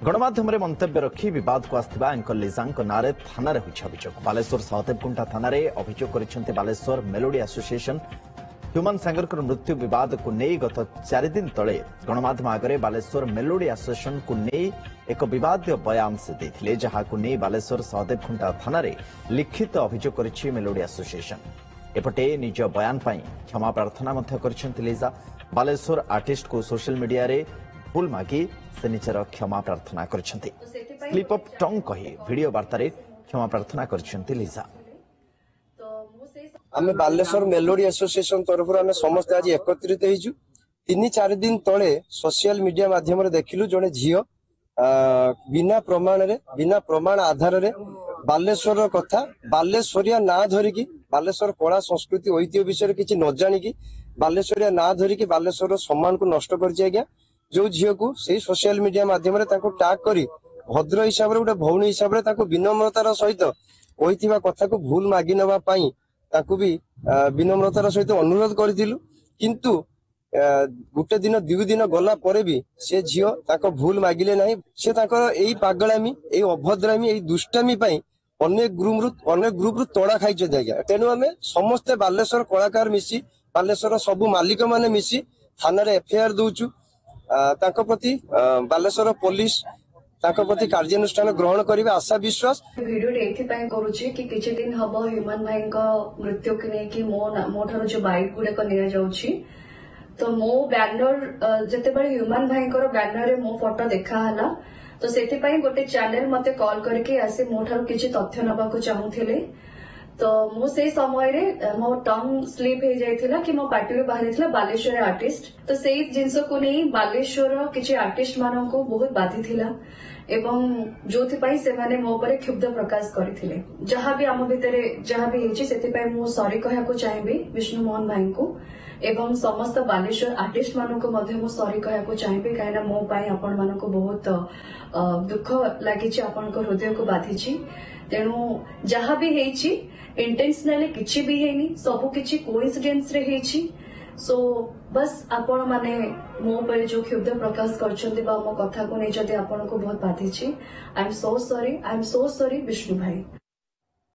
गणमाध्यम मंतव्य रखी विवाद को आसथिबा एंकर लिजा नारे थाना अभियोग बालेश्वर सहदेवकुंटा थाना अभियोग कर बालेश्वर मेलोडी एसोसिएशन ह्यूमन सांगर मृत्यु विवाद को नहीं गत 4 दिन तले गणमाध्यम आगे बालेश्वर मेलोडी एसोसिएशन को नहीं एक विवाद बयान से देते जहां नहीं बालेश्वर सहदेवकुंटा थाना लिखित अभियोग कर मेलोडी एसोसिएशन एपटे निज बयान पर क्षमा प्रार्थना लिजा बालेश्वर आर्टिस्ट को सोशल मीडिया रे भूल मागी से निजर क्षमा प्रार्थना कर स्लिप ऑफ टंग कही वीडियो वार्ता क्षमा प्रार्थना कर लिजा आम बालेश्वर मेलोडी एसोसिएशन तरफ आम समस्त आज एकत्रित हो 3-4 दिन तले सोशल मीडिया माध्यम देखिलु जड़े झी बिना प्रमाण आधार रे बालेश्वर कथा बालेश्वरिया ना धरिकी बालेश्वर कला संस्कृति ऐतिह्य विषय किसी न जाणिकी बालेश्वरिया ना धरिकी बालेश्वर सम्मान को नष्ट कर जो झील को सही सोशल मीडिया माध्यम टाग कर भद्र हिसाब से गोटे भौणी हिसाब से विनम्रतार सहित कही कथा को भूल मागि नापी भी विनम्रतार सहित अनुरोध करूँ किंतु गोटे दिन 2 दिन गला पर भी से झील भूल मागिले ना से यही पागलामी यही अभद्रामी यही दुष्टामी अनेक ग्रुप रु तड़ा खाई आज्ञा तेणु आम समस्ते बालेश्वर कलाकार मिसी बालेश्वर सबू मालिक माने मिसी थाना एफआईआर दौचु प्रति बालेश्वर पुलिस प्रति कार्यानुष्ठान ग्रहण करिवे आशा विश्वास वीडियो एथि करूची कि किछि दिन हबो ह्यूमन भाई मृत्यु के नै कि मो ठारो जो बाइक गुडे निया जाउची तो मो बैनर जते बळे ह्यूमन भाई बैनर रे मो फोटो देखा हला तो सेति पई गोटे चैनल मते कॉल करके आसे मो ठारो किछि तथ्य नबा को चाहुथिले तो मु से समय रे मो टंग स्लीप हो जाइथिला कि मो पार्टी रे बाहर थिला बालेश्वर आर्टिस्ट तो सेही जिंस को नै बालेश्वर किछि आर्टिस्ट मानन को बहुत बाधी थिला एवं जोथि पई से माने मो पर क्षुब्ध प्रकाश करथिले जहां भी आम भितरे जहां भी हेछि सेति पई मु सॉरी कहया को चाहेबी विष्णु मोहन भाई को एवं समस्त बालेश्वर आर्टिस्ट मानन को मध्ये मु सॉरी कहया को चाहेबी कायना मो पई आपण मानन को बहुत दुख लागिछि आपण को हृदय को बाधिछि तेणु जहां भी हेछि इंटेंशनली किछि भी हेनी सबु किछि कोइंसिडेंस रे हेछि सो बस आपण माने मो पर जो क्षुब्ध प्रकाश करछन्ती बा मो कथा को नै जदि आपण को बहुत बाधिछि I am so sorry Vishnu भाई।